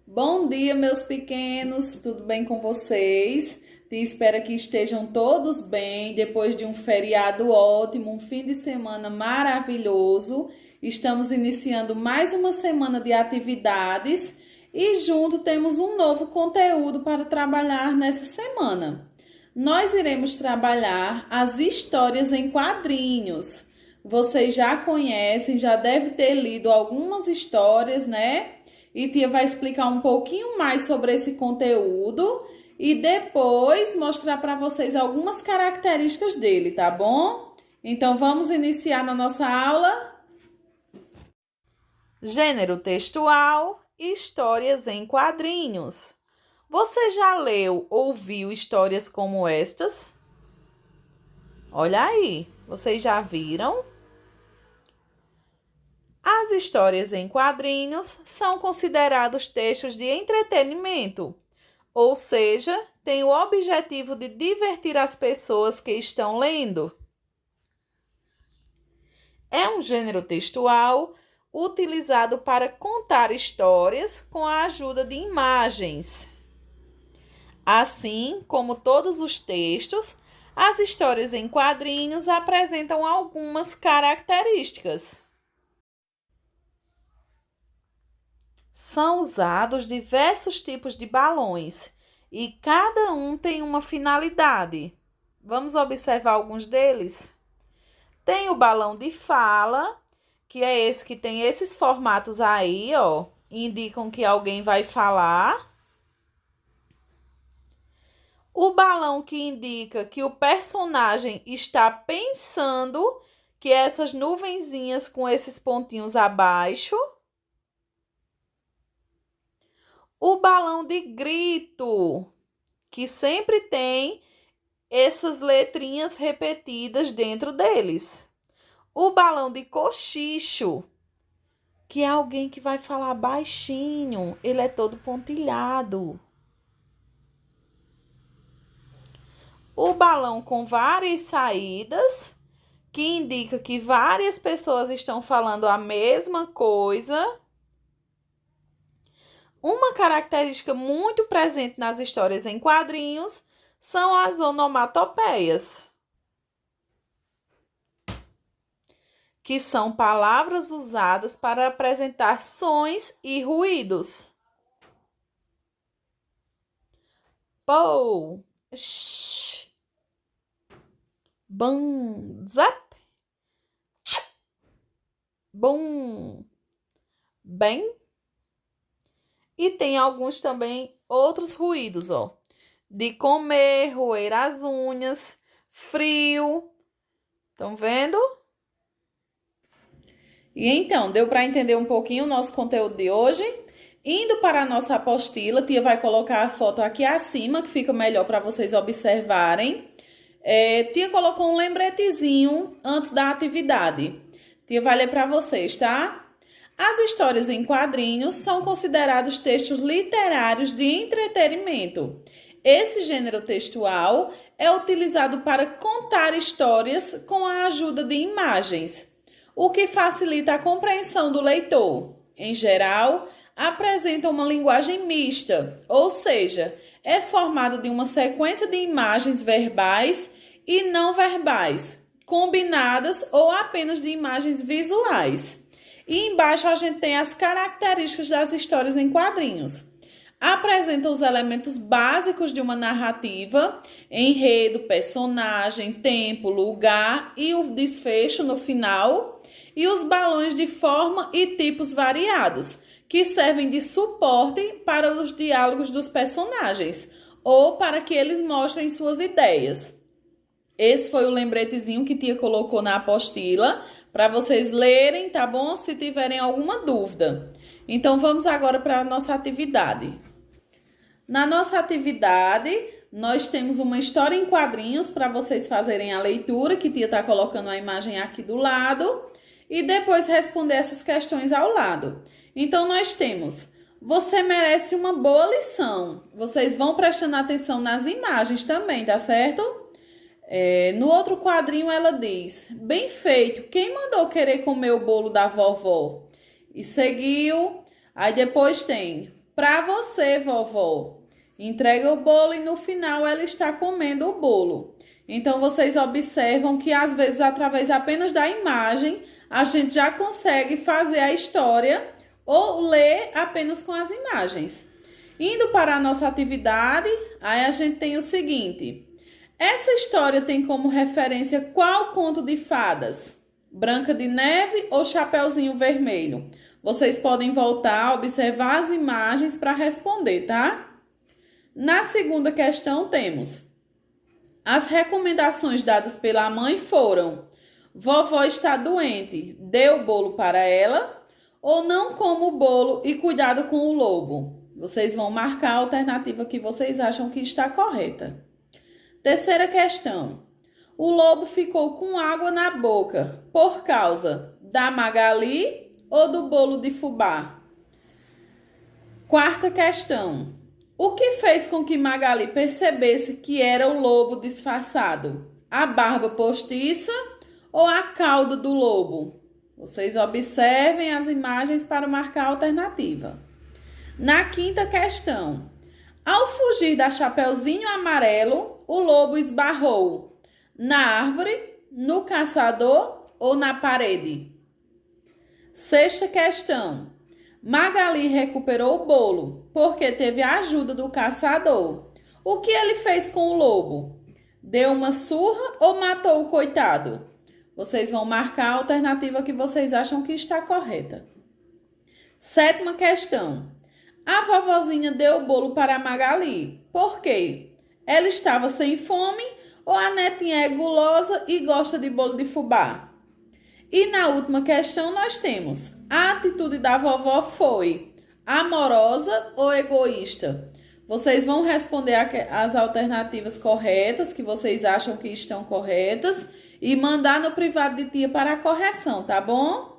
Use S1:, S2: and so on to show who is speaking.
S1: Bom dia, meus pequenos, tudo bem com vocês? Te espero que estejam todos bem depois de um feriado ótimo, um fim de semana maravilhoso. Estamos iniciando mais uma semana de atividades e junto temos um novo conteúdo para trabalhar nessa semana. Nós iremos trabalhar as histórias em quadrinhos. Vocês já conhecem, já devem ter lido algumas histórias, né? E tia vai explicar um pouquinho mais sobre esse conteúdo e depois mostrar para vocês algumas características dele, tá bom? Então vamos iniciar na nossa aula. Gênero textual, histórias em quadrinhos. Você já leu ou viu histórias como estas? Olha aí, vocês já viram? As histórias em quadrinhos são considerados textos de entretenimento, ou seja, têm o objetivo de divertir as pessoas que estão lendo. É um gênero textual utilizado para contar histórias com a ajuda de imagens. Assim como todos os textos, as histórias em quadrinhos apresentam algumas características. São usados diversos tipos de balões e cada um tem uma finalidade. Vamos observar alguns deles? Tem o balão de fala, que é esse que tem esses formatos aí, ó, indicam que alguém vai falar. O balão que indica que o personagem está pensando, que é essas nuvenzinhas com esses pontinhos abaixo. O balão de grito, que sempre tem essas letrinhas repetidas dentro deles. O balão de cochicho, que é alguém que vai falar baixinho, ele é todo pontilhado. O balão com várias saídas, que indica que várias pessoas estão falando a mesma coisa. Uma característica muito presente nas histórias em quadrinhos são as onomatopeias, que são palavras usadas para apresentar sons e ruídos. Pou, sh, bum, zap, bum, bem. E tem alguns também outros ruídos, ó. De comer, roer as unhas, frio. Estão vendo? E então, deu para entender um pouquinho o nosso conteúdo de hoje? Indo para a nossa apostila, tia vai colocar a foto aqui acima, que fica melhor para vocês observarem. Tia colocou um lembretezinho antes da atividade. Tia vai ler para vocês, tá? As histórias em quadrinhos são considerados textos literários de entretenimento. Esse gênero textual é utilizado para contar histórias com a ajuda de imagens, o que facilita a compreensão do leitor. Em geral, apresenta uma linguagem mista, ou seja, é formado de uma sequência de imagens verbais e não verbais, combinadas ou apenas de imagens visuais. E embaixo a gente tem as características das histórias em quadrinhos. Apresenta os elementos básicos de uma narrativa, enredo, personagem, tempo, lugar e o desfecho no final, e os balões de forma e tipos variados, que servem de suporte para os diálogos dos personagens, ou para que eles mostrem suas ideias. Esse foi o lembretezinho que tia colocou na apostila, para vocês lerem, tá bom? Se tiverem alguma dúvida. Então, vamos agora para a nossa atividade. Na nossa atividade, nós temos uma história em quadrinhos para vocês fazerem a leitura, que tia está colocando a imagem aqui do lado, e depois responder essas questões ao lado. Então, nós temos: você merece uma boa lição. Vocês vão prestando atenção nas imagens também, tá certo? No outro quadrinho ela diz: bem feito, quem mandou querer comer o bolo da vovó? E seguiu. Aí depois tem: Para você, vovó. Entrega o bolo e no final ela está comendo o bolo. Então, vocês observam que às vezes, através apenas da imagem, a gente já consegue fazer a história ou ler apenas com as imagens. Indo para a nossa atividade, aí a gente tem o seguinte. Essa história tem como referência qual conto de fadas? Branca de Neve ou Chapeuzinho Vermelho? Vocês podem voltar a observar as imagens para responder, tá? Na segunda questão temos: as recomendações dadas pela mãe foram: vovó está doente, dê o bolo para ela, ou não coma o bolo e cuidado com o lobo. Vocês vão marcar a alternativa que vocês acham que está correta. Terceira questão: o lobo ficou com água na boca por causa da Magali ou do bolo de fubá? Quarta questão: o que fez com que Magali percebesse que era o lobo disfarçado? A barba postiça ou a cauda do lobo? Vocês observem as imagens para marcar a alternativa. Na quinta questão: ao fugir da Chapeuzinho Amarelo, o lobo esbarrou na árvore, no caçador ou na parede? Sexta questão: Magali recuperou o bolo porque teve a ajuda do caçador. O que ele fez com o lobo? Deu uma surra ou matou o coitado? Vocês vão marcar a alternativa que vocês acham que está correta. Sétima questão: a vovozinha deu o bolo para a Magali. Por quê? Ela estava sem fome ou a netinha é gulosa e gosta de bolo de fubá? E na última questão nós temos: a atitude da vovó foi amorosa ou egoísta? Vocês vão responder as alternativas corretas, que vocês acham que estão corretas, e mandar no privado de tia para a correção, tá bom?